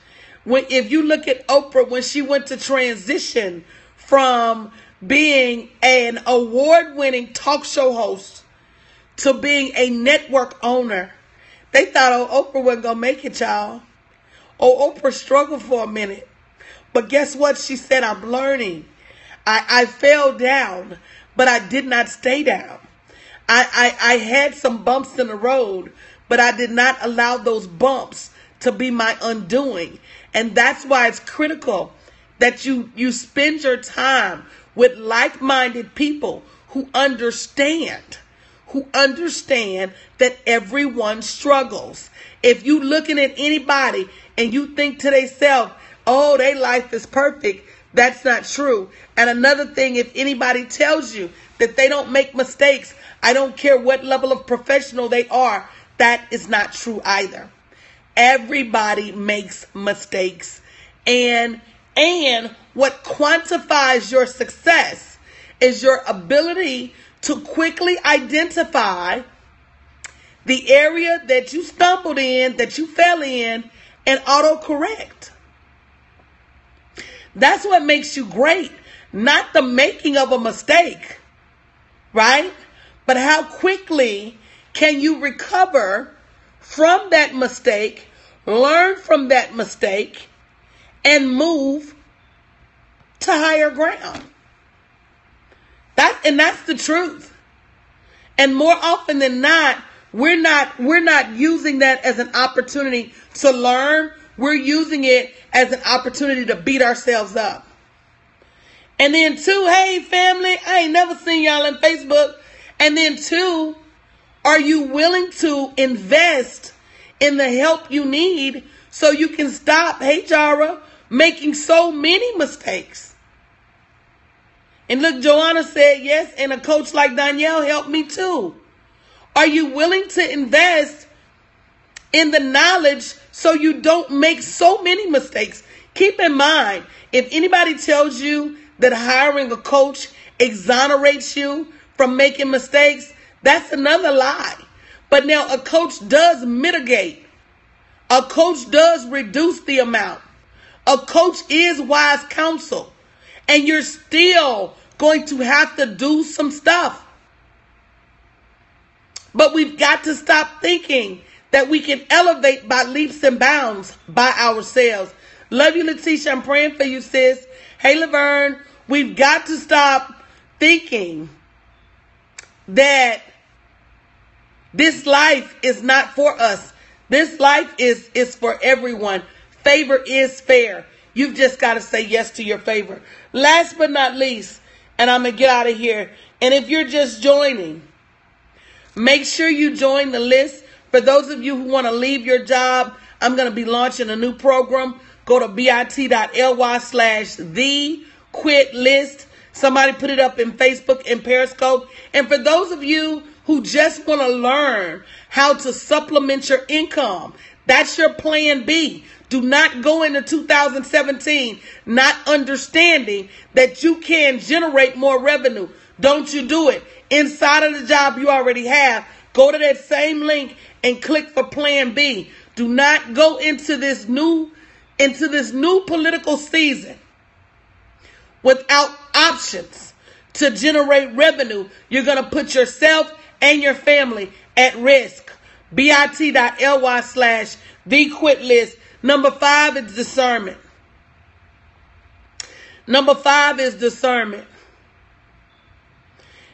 If you look at Oprah, when she went to transition from being an award-winning talk show host to being a network owner, they thought, Oprah wasn't going to make it, y'all. Oprah struggled for a minute. But guess what? She said, I'm learning. I fell down, but I did not stay down. I had some bumps in the road, but I did not allow those bumps to be my undoing. And that's why it's critical that you spend your time with like-minded people who understand that everyone struggles. If you looking at anybody and you think to themselves, oh, their life is perfect, that's not true. And another thing, if anybody tells you that they don't make mistakes, I don't care what level of professional they are, that is not true either. Everybody makes mistakes. And what quantifies your success is your ability to quickly identify the area that you stumbled in, that you fell in, and autocorrect. That's what makes you great. Not the making of a mistake, right? But how quickly can you recover from that mistake, learn from that mistake, and move to higher ground. That's the truth. And more often than not, we're not using that as an opportunity to learn. We're using it as an opportunity to beat ourselves up. And then 2, hey family, I ain't never seen y'all on Facebook. And then 2, are you willing to invest in the help you need so you can stop, hey Jara, making so many mistakes? And look, Joanna said yes, and a coach like Danielle helped me too. Are you willing to invest in the knowledge so you don't make so many mistakes? Keep in mind, if anybody tells you that hiring a coach exonerates you from making mistakes, that's another lie. But now a coach does mitigate. A coach does reduce the amount. A coach is wise counsel. And you're still going to have to do some stuff. But we've got to stop thinking that we can elevate by leaps and bounds by ourselves. Love you, Letitia. I'm praying for you, sis. Hey, Laverne, we've got to stop thinking that this life is not for us. This life is for everyone. Favor is fair. You've just got to say yes to your favor. Last but not least, and I'm going to get out of here. And if you're just joining, make sure you join the list. For those of you who want to leave your job, I'm going to be launching a new program. Go to bit.ly/the-quit-list. Somebody put it up in Facebook and Periscope. And for those of you who just want to learn how to supplement your income, that's your plan B. Do not go into 2017 not understanding that you can generate more revenue. Don't you do it. Inside of the job you already have, go to that same link and click for plan B. Do not go into this new political season without options to generate revenue. You're going to put yourself and your family at risk. bit.ly/the-quit-list. Number 5 is discernment. Number 5 is discernment.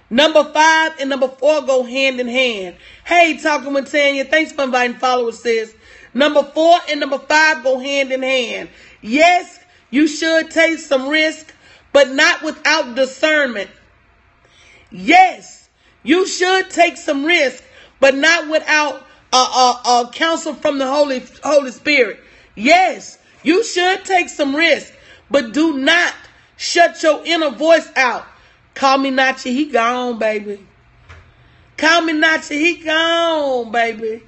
Number 5 and number 4 go hand in hand. Hey, Talking with Tanya, thanks for inviting followers, sis. Number 4 and number 5 go hand in hand. Yes, you should take some risk, but not without discernment. Yes, you should take some risk, but not without counsel from the Holy Spirit. Yes, you should take some risk, but do not shut your inner voice out. Call me Nachi, he gone, baby. Call me Nachi, he gone, baby.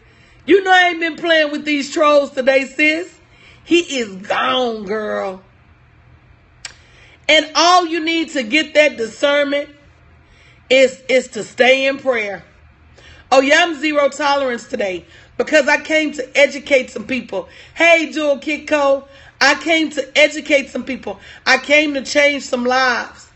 You know I ain't been playing with these trolls today, sis. He is gone, girl. And all you need to get that discernment is to stay in prayer. Oh yeah, I'm zero tolerance today because I came to educate some people. Hey, Jewel Kitco, I came to educate some people. I came to change some lives.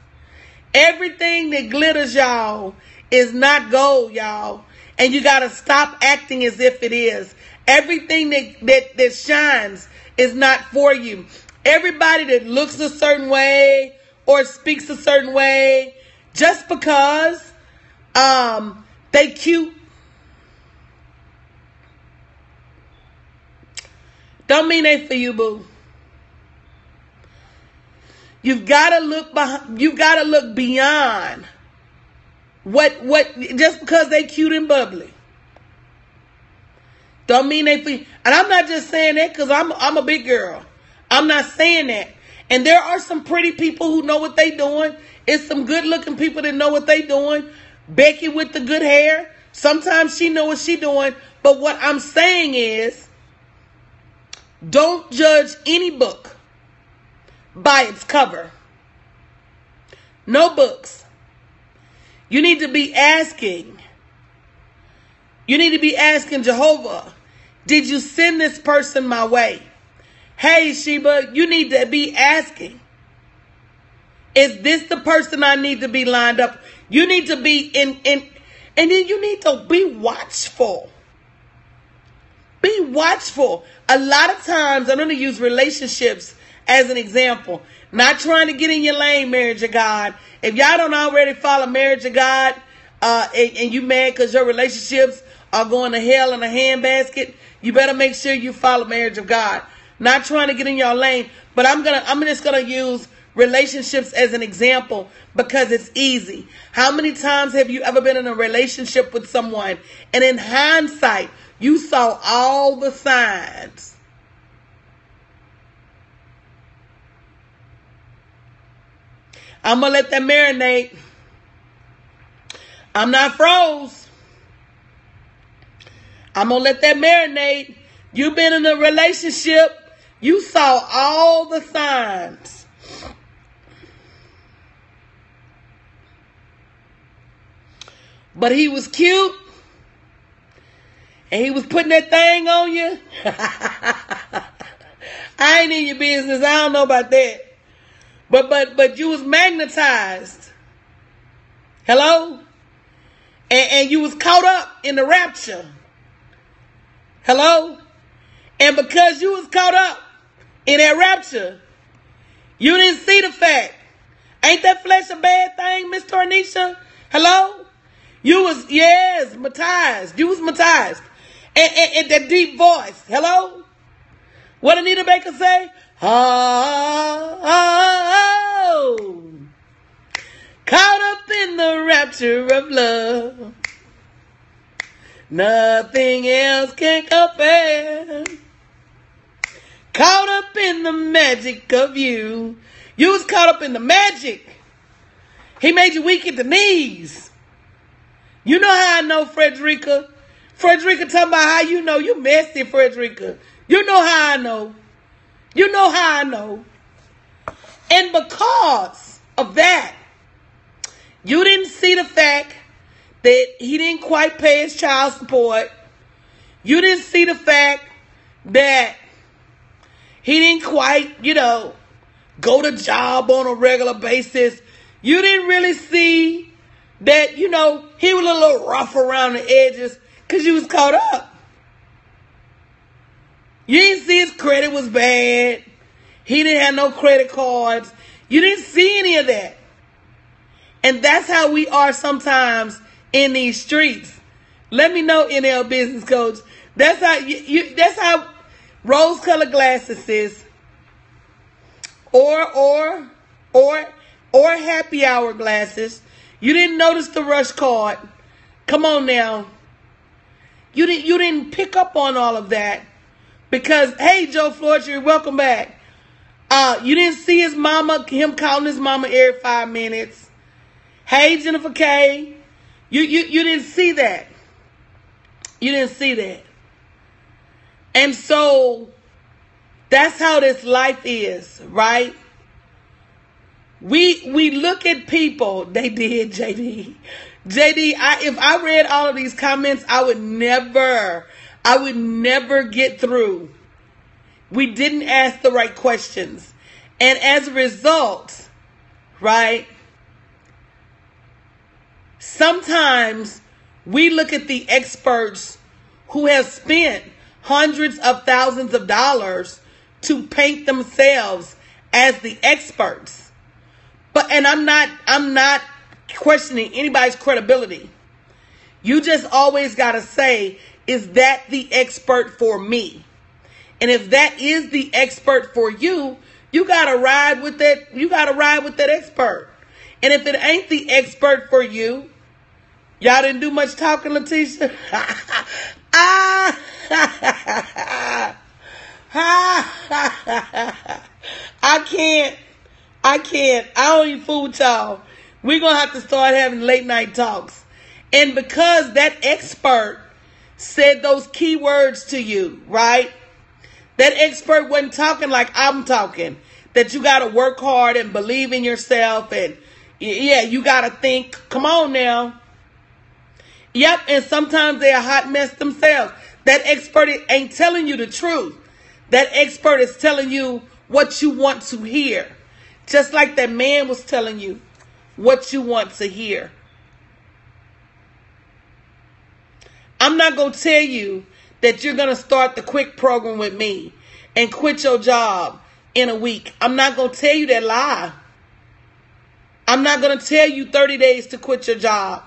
Everything that glitters, y'all, is not gold, y'all. And you got to stop acting as if it is. Everything that shines is not for you. Everybody that looks a certain way or speaks a certain way, just because they cute, don't mean they for you, boo. You've got to look behind. You got to look beyond what just because they cute and bubbly. Don't mean they for you. And I'm not just saying that because I'm a big girl. I'm not saying that. And there are some pretty people who know what they doing. It's some good looking people that know what they doing. Becky with the good hair. Sometimes she know what she doing. But what I'm saying is, don't judge any book by its cover. No books. You need to be asking. You need to be asking Jehovah, did you send this person my way? Hey, Sheba, you need to be asking, is this the person I need to be lined up? You need to be in and then you need to be watchful. Be watchful. A lot of times, I'm going to use relationships as an example. Not trying to get in your lane, Marriage of God. If y'all don't already follow Marriage of God, and you mad because your relationships are going to hell in a handbasket, you better make sure you follow Marriage of God. Not trying to get in your lane, but I'm just gonna use relationships as an example because it's easy. How many times have you ever been in a relationship with someone and in hindsight you saw all the signs? I'm going to let that marinate. I'm not froze. I'm going to let that marinate. You've been in a relationship. You saw all the signs. But he was cute. And he was putting that thing on you. I ain't in your business. I don't know about that. But you was magnetized. Hello? And you was caught up in the rapture. Hello? And because you was caught up in that rapture, you didn't see the fact. Ain't that flesh a bad thing, Miss Tornisha? Hello? You was, yes, matized. You was matized. And that deep voice. Hello? What Anita Baker say? Oh, caught up in the rapture of love. Nothing else can compare. Caught up in the magic of you. You was caught up in the magic. He made you weak at the knees. You know how I know, Frederica? Frederica talking about how you know you messy, Frederica. You know how I know. You know how I know. And because of that, you didn't see the fact that he didn't quite pay his child support. You didn't see the fact that he didn't quite, go to job on a regular basis. You didn't really see that, he was a little rough around the edges because you was caught up. You didn't see his credit was bad. He didn't have no credit cards. You didn't see any of that. And that's how we are sometimes in these streets. Let me know, NL Business Coach. That's how that's how rose-colored glasses is. Or happy hour glasses. You didn't notice the rush card. Come on now. You didn't pick up on all of that. Because, hey, Joe Floyd, welcome back. You didn't see him calling his mama every 5 minutes. Hey, Jennifer K. You didn't see that. You didn't see that. And so, that's how this life is, right? We look at people. They did, JD. JD, if I read all of these comments, I would never get through. We didn't ask the right questions. And as a result, right, sometimes we look at the experts who have spent hundreds of thousands of dollars to paint themselves as the experts. And I'm not questioning anybody's credibility. You just always got to say, is that the expert for me? And if that is the expert for you, you got to ride with that. You got to ride with that expert. And if it ain't the expert for you, y'all didn't do much talking, Letitia. I can't. I don't even fool with y'all. We're going to have to start having late night talks. And because that expert said those key words to you, right? That expert wasn't talking like I'm talking. That you got to work hard and believe in yourself. And yeah, you got to think. Come on now. Yep. And sometimes they're a hot mess themselves. That expert ain't telling you the truth. That expert is telling you what you want to hear. Just like that man was telling you what you want to hear. I'm not going to tell you that you're going to start the quick program with me and quit your job in a week. I'm not going to tell you that lie. I'm not going to tell you 30 days to quit your job.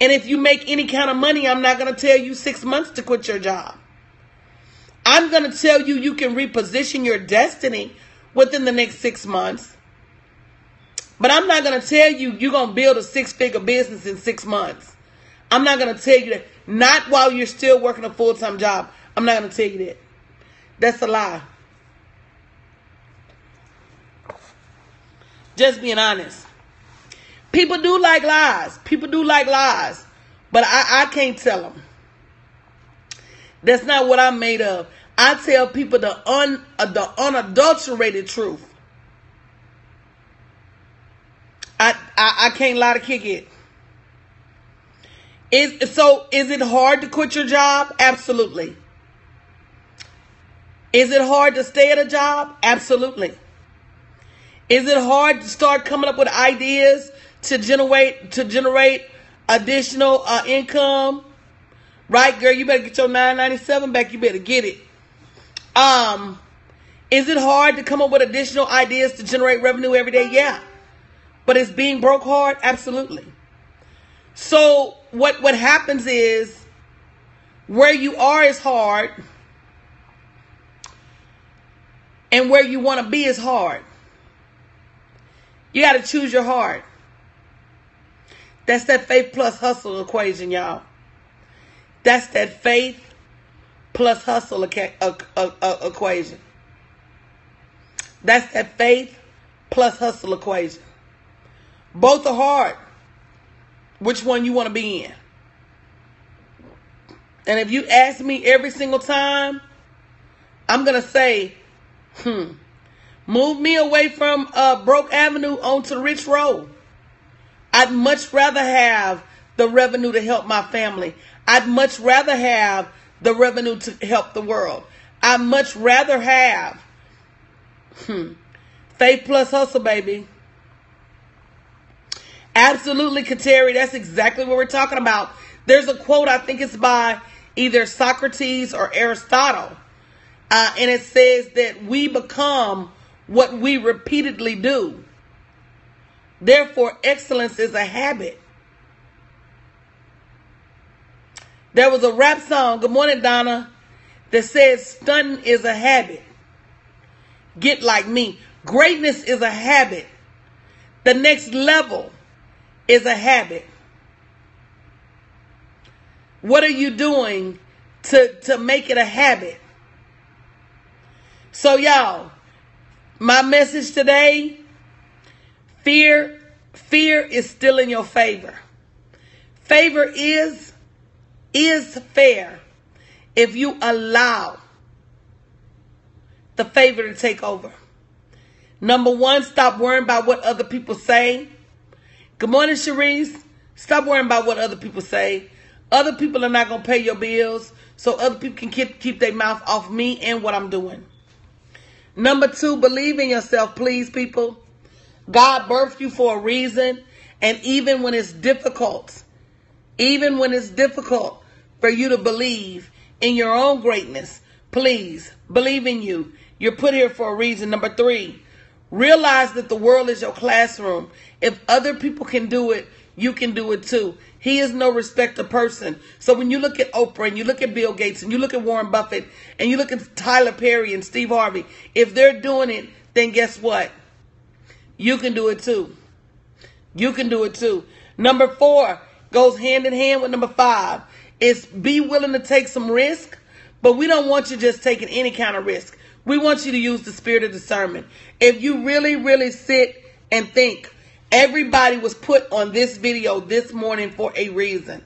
And if you make any kind of money, I'm not going to tell you 6 months to quit your job. I'm going to tell you you can reposition your destiny within the next 6 months. But I'm not going to tell you you're going to build a 6-figure business in 6 months. I'm not going to tell you that. Not while you're still working a full-time job. I'm not going to tell you that. That's a lie. Just being honest. People do like lies. People do like lies. But I can't tell them. That's not what I'm made of. I tell people the unadulterated truth. I can't lie to kick it. Is it hard to quit your job? Absolutely. Is it hard to stay at a job? Absolutely. Is it hard to start coming up with ideas to generate additional income? Right, girl, you better get your $9.97 back. You better get it. Is it hard to come up with additional ideas to generate revenue every day? Yeah. But is being broke hard? Absolutely. So what happens is where you are is hard and where you want to be is hard. You got to choose your heart. That's that faith plus hustle equation, y'all. That's that faith plus hustle equation. That's that faith plus hustle equation. Both are hard. Which one you want to be in? And if you ask me every single time, I'm going to say, move me away from Broke Avenue onto Rich Road. I'd much rather have the revenue to help my family. I'd much rather have the revenue to help the world. I'd much rather have faith plus hustle, baby. Absolutely, Kateri. That's exactly what we're talking about. There's a quote, I think it's by either Socrates or Aristotle. And it says that we become what we repeatedly do. Therefore, excellence is a habit. There was a rap song, good morning, Donna, that says stunting is a habit. Get like me. Greatness is a habit. The next level is a habit. What are you doing to make it a habit? So y'all, my message today, fear is still in your favor. Favor is fair if you allow the favor to take over. Number one, stop worrying about what other people say. Good morning, Sharice. Stop worrying about what other people say. Other people are not going to pay your bills, so other people can keep their mouth off me and what I'm doing. Number two, believe in yourself, please, people. God birthed you for a reason, and even when it's difficult for you to believe in your own greatness, please believe in you. You're put here for a reason. Number three, realize that the world is your classroom. If other people can do it, you can do it too. He is no respecter person. So when you look at Oprah and you look at Bill Gates and you look at Warren Buffett and you look at Tyler Perry and Steve Harvey, if they're doing it, then guess what? You can do it too. You can do it too. Number four goes hand in hand with number five. It's be willing to take some risk, but we don't want you just taking any kind of risk. We want you to use the spirit of discernment. If you really, really sit and think, everybody was put on this video this morning for a reason.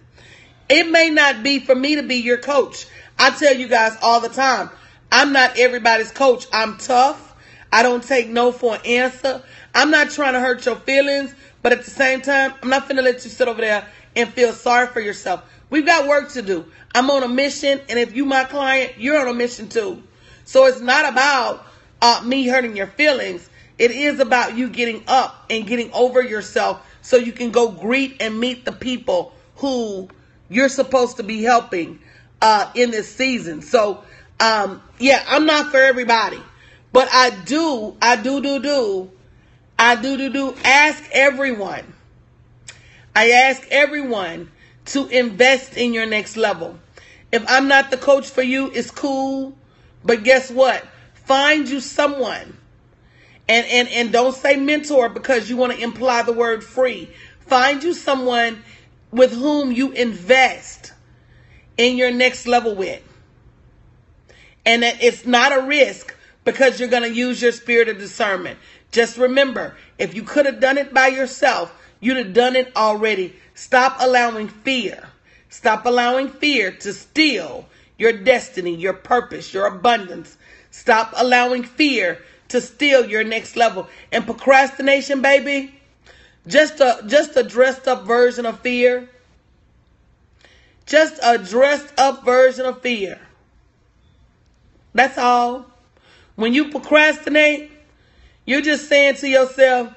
It may not be for me to be your coach. I tell you guys all the time, I'm not everybody's coach. I'm tough. I don't take no for an answer. I'm not trying to hurt your feelings, but at the same time, I'm not finna let you sit over there and feel sorry for yourself. We've got work to do. I'm on a mission, and if you my client, you're on a mission too. So it's not about me hurting your feelings. It is about you getting up and getting over yourself so you can go greet and meet the people who you're supposed to be helping in this season. So, yeah, I'm not for everybody. But I do ask everyone. I ask everyone to invest in your next level. If I'm not the coach for you, it's cool. But guess what? Find you someone. And don't say mentor because you want to imply the word free. Find you someone with whom you invest in your next level with. And that it's not a risk because you're going to use your spirit of discernment. Just remember, if you could have done it by yourself, you'd have done it already. Stop allowing fear. Stop allowing fear to steal your destiny, your purpose, your abundance. Stop allowing fear to steal your next level. And procrastination, baby, just a dressed up version of fear. Just a dressed up version of fear. That's all. When you procrastinate, you're just saying to yourself,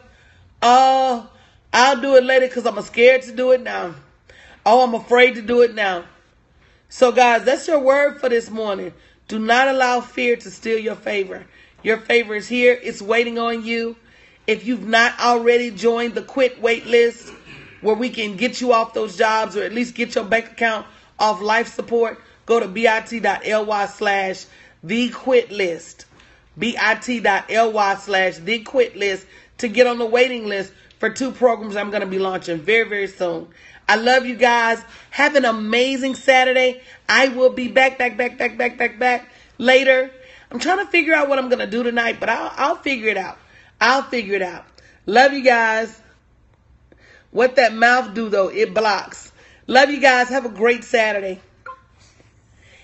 oh, I'll do it later because I'm scared to do it now. Oh, I'm afraid to do it now. So guys, that's your word for this morning. Do not allow fear to steal your favor. Your favor is here. It's waiting on you. If you've not already joined the quit wait list where we can get you off those jobs or at least get your bank account off life support, go to bit.ly/thequitlist. bit.ly/thequitlist to get on the waiting list for 2 programs I'm going to be launching very, very soon. I love you guys. Have an amazing Saturday. I will be back later. I'm trying to figure out what I'm going to do tonight, but I'll figure it out. I'll figure it out. Love you guys. What that mouth do, though, it blocks. Love you guys. Have a great Saturday.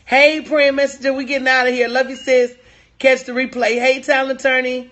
Hey, Praying Messenger, we getting out of here. Love you, sis. Catch the replay. Hey, Talent Attorney.